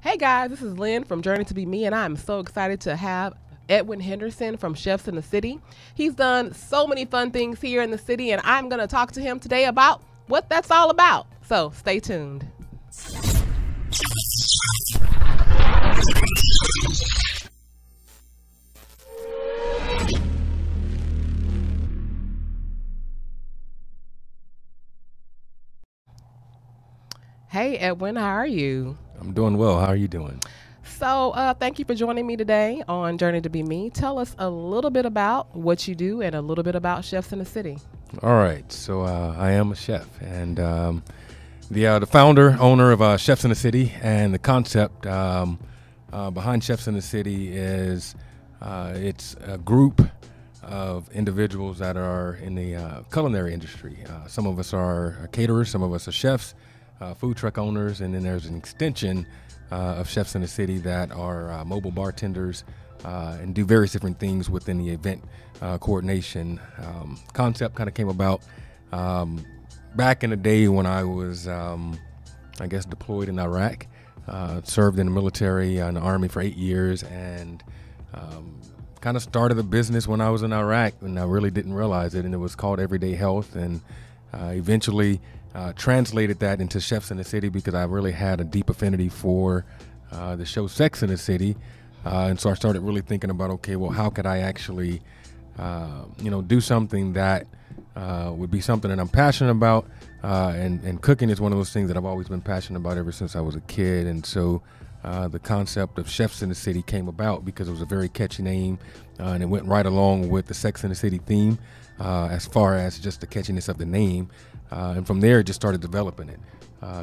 Hey guys, this is Lynn from Journey to Be Me, and I'm so excited to have Edwin Henderson from Chefs in the City. He's done so many fun things here in the city, and I'm going to talk to him today about what that's all about. So stay tuned. Hey Edwin, how are you? I'm doing well. How are you doing? So thank you for joining me today on Journey to Be Me. Tell us a little bit about what you do and a little bit about Chefs in the City. All right. So I am a chef and the founder, owner of Chefs in the City, and the concept behind Chefs in the City is it's a group of individuals that are in the culinary industry. Some of us are caterers, some of us are chefs, food truck owners, and then there's an extension of Chefs in the City that are mobile bartenders and do various different things within the event coordination. Concept kind of came about back in the day when I was, I guess, deployed in Iraq, served in the military in the Army for 8 years, and kind of started a business when I was in Iraq, and I really didn't realize it, and it was called Everyday Health, and eventually translated that into Chefs in the City because I really had a deep affinity for the show Sex in the City, and so I started really thinking about, okay, well, how could I actually, do something that would be something that I'm passionate about, and cooking is one of those things that I've always been passionate about ever since I was a kid, and so the concept of Chefs in the City came about because it was a very catchy name, and it went right along with the Sex in the City theme as far as just the catchiness of the name. And from there, it just started developing it.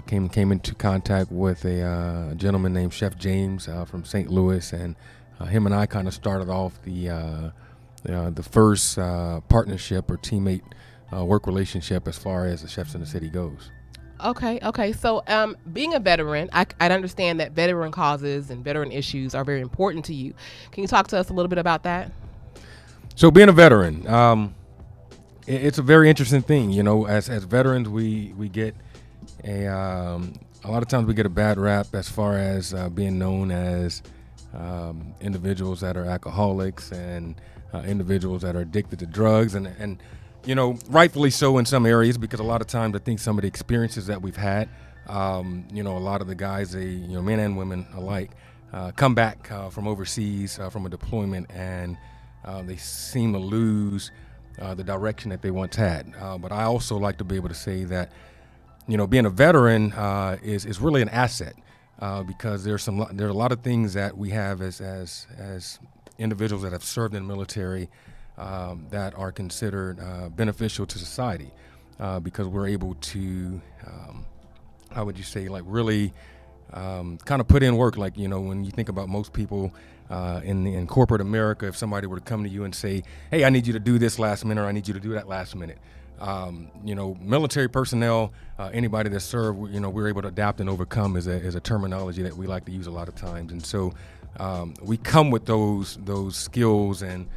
Came into contact with a gentleman named Chef James from St. Louis, and him and I kind of started off the first partnership or teammate work relationship as far as the Chefs in the City goes. Okay. So being a veteran, I understand that veteran causes and veteran issues are very important to you. Can you talk to us a little bit about that? So being a veteran, it's a very interesting thing. You know, as veterans, we get a lot of times we get a bad rap as far as being known as individuals that are alcoholics and individuals that are addicted to drugs, and you know, rightfully so in some areas, because a lot of times I think some of the experiences that we've had, a lot of the guys, men and women alike, come back from overseas from a deployment, and they seem to lose the direction that they once had. But I also like to be able to say that, being a veteran is really an asset because there are a lot of things that we have as individuals that have served in the military that are considered beneficial to society because we're able to, how would you say, like really kind of put in work. Like, when you think about most people in corporate America, if somebody were to come to you and say, hey, I need you to do this last minute, or I need you to do that last minute. Military personnel, anybody that served, we're able to adapt and overcome is a terminology that we like to use a lot of times. And so we come with those skills, and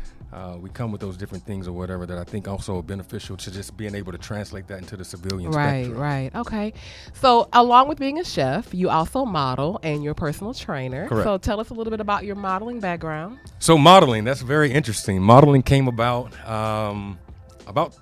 we come with those different things or whatever that I think also are beneficial to just being able to translate that into the civilian spectrum. Right. Okay. So along with being a chef, you also model and you're a personal trainer. Correct. So tell us a little bit about your modeling background. So modeling, that's very interesting. Modeling came about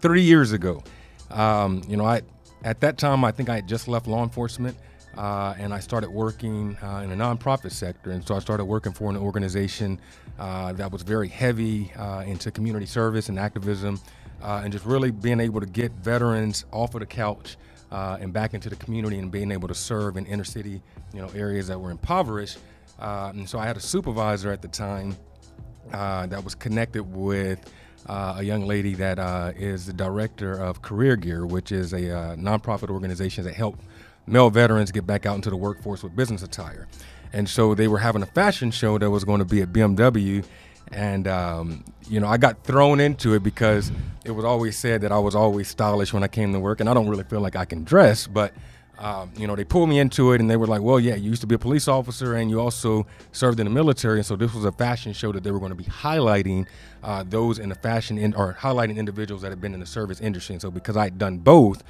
3 years ago. At that time, I think I had just left law enforcement. And I started working in a nonprofit sector, and so I started working for an organization that was very heavy into community service and activism, and just really being able to get veterans off of the couch and back into the community, and being able to serve in inner city, areas that were impoverished. And so I had a supervisor at the time that was connected with a young lady that is the director of Career Gear, which is a nonprofit organization that helped male veterans get back out into the workforce with business attire. And so they were having a fashion show that was going to be at BMW, and I got thrown into it because it was always said that I was always stylish when I came to work, and I don't really feel like I can dress, but they pulled me into it, and they were like, well, yeah, you used to be a police officer and you also served in the military, and so this was a fashion show that they were going to be highlighting those in the fashion or highlighting individuals that had been in the service industry. And so because I had done both,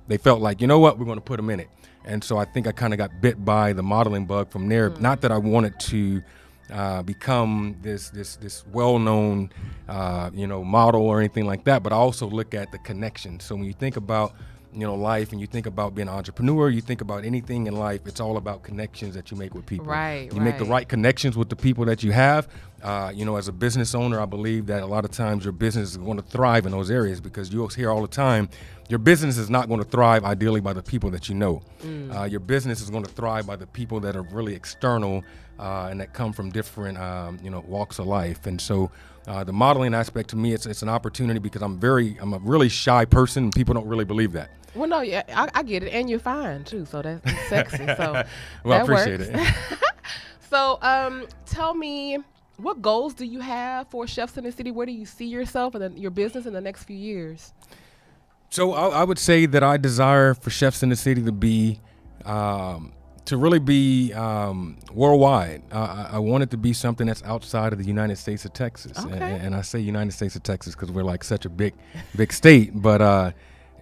they felt like, you know what, we're going to put them in it. And so I think I kind of got bit by the modeling bug from there. Not that I wanted to become this well-known, model or anything like that, but I also look at the connection. So when you think about, life, and you think about being an entrepreneur, you think about anything in life, it's all about connections that you make with people. Right. You make the right connections with the people that you have. As a business owner, I believe that a lot of times your business is going to thrive in those areas, because you'll hear all the time, your business is not going to thrive ideally by the people that you know. Your business is going to thrive by the people that are really external and that come from different, walks of life. And so the modeling aspect, to me, it's an opportunity, because I'm a really shy person, and people don't really believe that. Well, no, yeah, I get it, and you're fine too, so that's sexy. So well, I that appreciate works. it. So, tell me, what goals do you have for Chefs in the City? Where do you see yourself and your business in the next few years? So I would say that I desire for Chefs in the City to be, to really be worldwide. I want it to be something that's outside of the United States of Texas. Okay. And I say United States of Texas because we're like such a big state. But,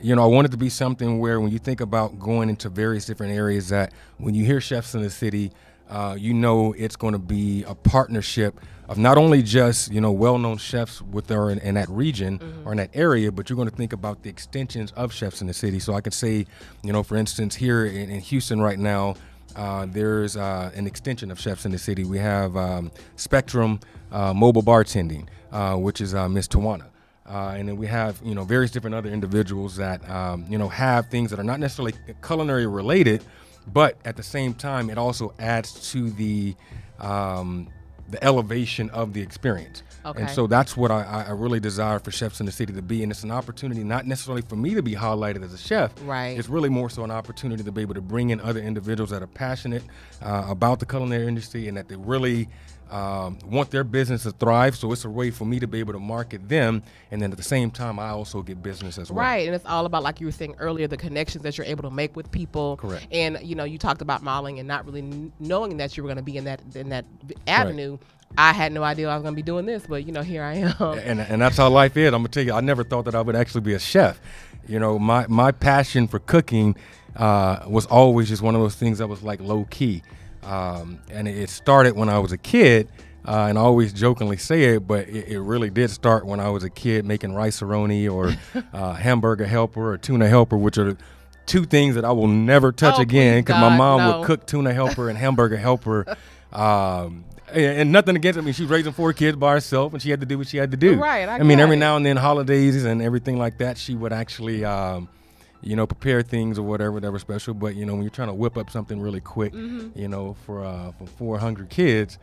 I want it to be something where when you think about going into various different areas, that when you hear Chefs in the City, it's going to be a partnership of not only just, well-known chefs in that region or in that area, but you're going to think about the extensions of Chefs in the City. So I could say, for instance, here in Houston right now, there's an extension of Chefs in the City. We have Spectrum Mobile Bartending, which is Miss Tawana. And then we have, various different other individuals that, have things that are not necessarily culinary related, but at the same time, it also adds to the elevation of the experience. Okay. And so that's what I really desire for Chefs in the City to be. And it's an opportunity not necessarily for me to be highlighted as a chef. Right. It's really more so an opportunity to be able to bring in other individuals that are passionate about the culinary industry, and that they really want their business to thrive. So it's a way for me to be able to market them, and then at the same time, I also get business as well. Right, and it's all about, like you were saying earlier, the connections that you're able to make with people. Correct. And you talked about modeling and not really knowing that you were going to be in that avenue. Right. I had no idea I was going to be doing this, but here I am. And that's how life is. I'm gonna tell you, I never thought that I would actually be a chef. My passion for cooking was always just one of those things that was like low key. And it started when I was a kid, and I always jokingly say it, but it really did start when I was a kid making rice-a-roni or hamburger helper or tuna helper, which are two things that I will never touch again, because my mom would cook tuna helper and hamburger helper. And nothing against it. I mean, she was raising 4 kids by herself, and she had to do what she had to do. Right. I mean, every now and then, holidays and everything like that, she would actually prepare things or whatever that were special. But, when you're trying to whip up something really quick, for 400 kids,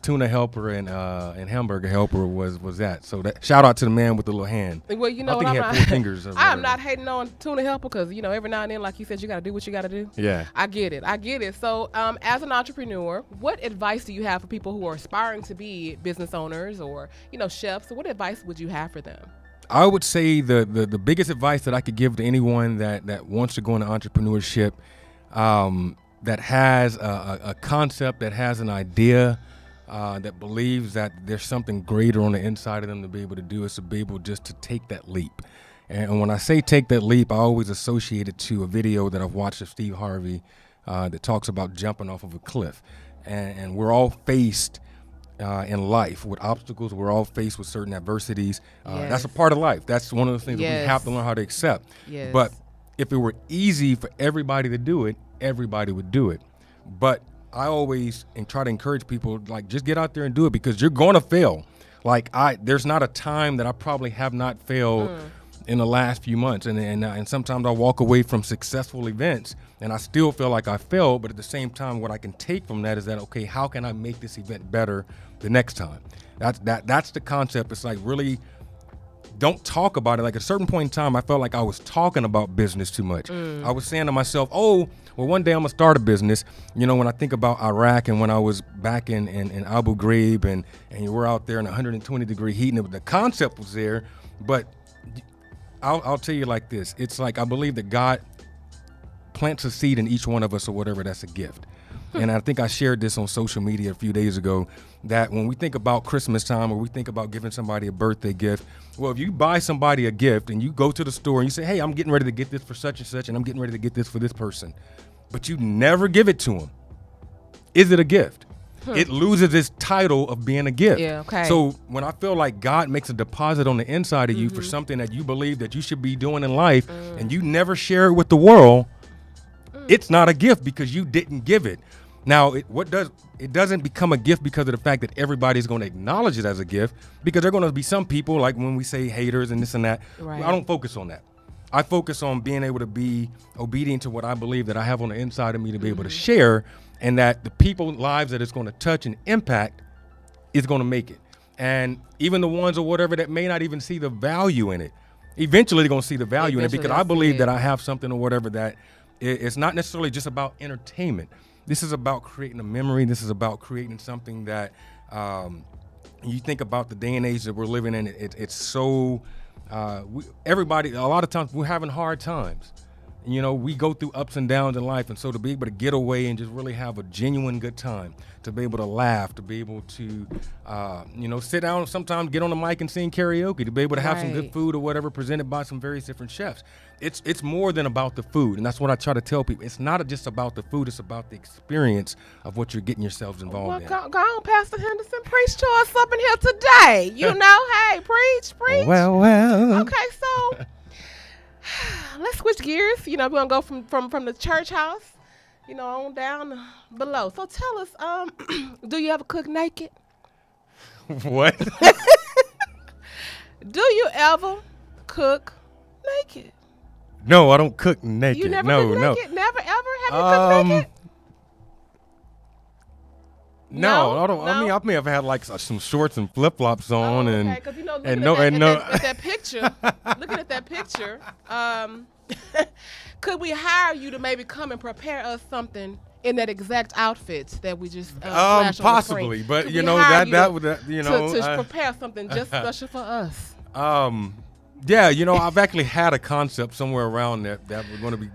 tuna helper and hamburger helper was that. So that shout out to the man with the little hand. Well, I think he had 4 fingers. I'm not hating on tuna helper, because, every now and then, like you said, you got to do what you got to do. Yeah. I get it. So as an entrepreneur, what advice do you have for people who are aspiring to be business owners or, chefs? What advice would you have for them? I would say the biggest advice that I could give to anyone that wants to go into entrepreneurship, that has a concept, that has an idea, that believes that there's something greater on the inside of them to be able to do, is to be able just to take that leap. And when I say take that leap, I always associate it to a video that I've watched of Steve Harvey that talks about jumping off of a cliff. And we're all faced in life with obstacles. We're all faced with certain adversities. Yes. That's a part of life. That's one of the things that we have to learn how to accept. Yes. But if it were easy for everybody to do it, everybody would do it. But I always try to encourage people, like, just get out there and do it, because you're going to fail. Like, there's not a time that I probably have not failed in the last few months. And sometimes I walk away from successful events and I still feel like I failed. But at the same time, what I can take from that is that, okay, how can I make this event better the next time? That's the concept. It's like, really don't talk about it. Like, at a certain point in time, I felt like I was talking about business too much. I was saying to myself, oh, well, one day I'm going to start a business. When I think about Iraq and when I was back in Abu Ghraib and we're out there in 120-degree heat, and the concept was there. But I'll tell you like this. It's like, I believe that God plants a seed in each one of us, or whatever. That's a gift. And I think I shared this on social media a few days ago, that when we think about Christmas time or we think about giving somebody a birthday gift, well, if you buy somebody a gift and you go to the store and you say, hey, I'm getting ready to get this for such and such, and I'm getting ready to get this for this person, but you never give it to them, is it a gift? It loses its title of being a gift. Yeah, okay. So when I feel like God makes a deposit on the inside of you for something that you believe that you should be doing in life, and you never share it with the world, it's not a gift because you didn't give it. Now, it doesn't become a gift because of the fact that everybody's going to acknowledge it as a gift, because there are going to be some people, like when we say haters and this and that, Right. I don't focus on that. I focus on being able to be obedient to what I believe that I have on the inside of me to be able to share, and that the people's lives that it's going to touch and impact is going to make it. And even the ones or whatever that may not even see the value in it, eventually they're going to see the value in it, because I believe that I have something or whatever that it's not necessarily just about entertainment. This is about creating a memory. This is about creating something that you think about the day and age that we're living in. It's so everybody, a lot of times we're having hard times. You know, we go through ups and downs in life, and so to be able to get away and just really have a genuine good time, to be able to laugh, to be able to, sit down sometimes, get on the mic and sing karaoke, to be able to have some good food or whatever presented by some various different chefs. It's more than about the food, and that's what I try to tell people. It's not just about the food; it's about the experience of what you're getting yourselves involved in. Go on, Pastor Henderson, preach to us up in here today. You know, hey, preach. Well. Okay, so let's switch gears. You know, we're gonna go from the church house, you know, on down below. So tell us, do you ever cook naked? What? Do you ever cook naked? No, I don't cook naked. You never no, cook no. naked? Never ever? Have you cooked naked? No, I don't. No? I mean, I may have had like some shorts and flip flops on, Okay, and because you know, and at that picture, looking at that picture, could we hire you to maybe come and prepare us something in that exact outfit that we just flashed on the possibly, screen? but Could you we know hire that you would to prepare something just special for us? Yeah, you know, I've actually had a concept somewhere around that we're going to be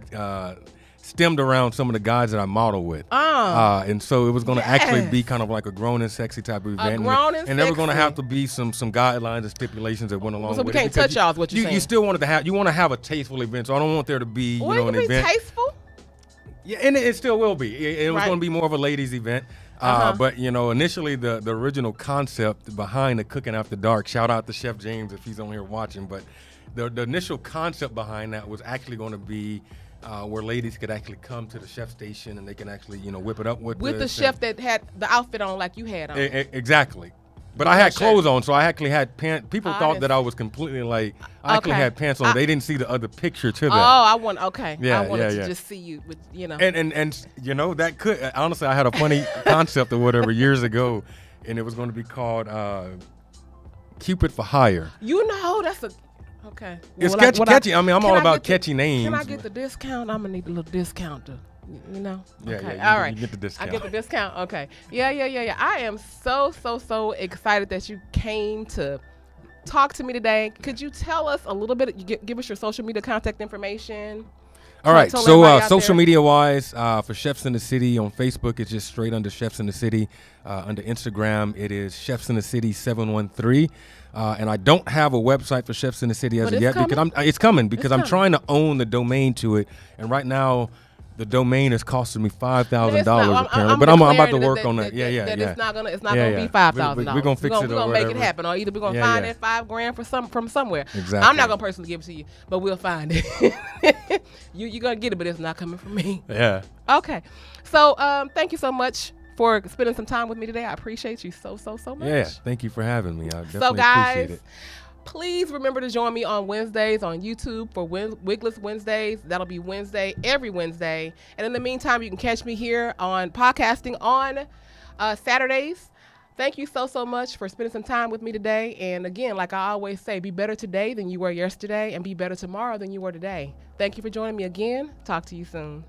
stemmed around some of the guys that I model with. And so it was going to actually be kind of like a grown and sexy type of event. And there were going to have to be some guidelines and stipulations that went along with it. So we can't touch y'all is what you're saying. You still wanted to have, you want to have a tasteful event. So I don't want there to be, an event. Tasteful? Yeah, and it still will be. It was going to be more of a ladies' event. But, initially the original concept behind the Cooking After Dark, shout out to Chef James if he's on here watching, but the initial concept behind that was actually going to be where ladies could actually come to the chef station and they can actually, whip it up with the chef that had the outfit on like you had on. Exactly. But I had clothes on, so I actually had pants. People thought that I was completely like, I actually had pants on. They didn't see the other picture to that. I wanted to just see you with, And that could, honestly, I had a funny concept or whatever years ago, and it was going to be called Cupid for Hire. That's a, okay. It's catchy. I mean, I'm all about catchy names. Can I get the discount? I'm going to need a little discount to. Yeah, okay. Yeah, all right. You get the discount. I get the discount. Okay. Yeah. I am so excited that you came to talk to me today. Could you tell us a little bit? Give us your social media contact information. All right. So social media wise, for Chefs in the City on Facebook, it's just straight under Chefs in the City. Under Instagram, it is Chefs in the City 713. And I don't have a website for Chefs in the City as of yet because it's coming because I'm trying to own the domain to it. And right now, the domain is costing me $5,000 apparently, but I'm about to work on that. It's not gonna be $5,000. We're gonna fix it. We're gonna make it happen, or either we're gonna find that $5,000 from somewhere. Exactly. I'm not gonna personally give it to you, but we'll find it. You're gonna get it, but it's not coming from me. Yeah. Okay. So thank you so much for spending some time with me today. I appreciate you so much. Yeah. Thank you for having me. I definitely appreciate it. Please remember to join me on Wednesdays on YouTube for Wigless Wednesdays. That'll be every Wednesday. And in the meantime, you can catch me here on podcasting on Saturdays. Thank you so much for spending some time with me today. And again, like I always say, be better today than you were yesterday and be better tomorrow than you were today. Thank you for joining me again. Talk to you soon.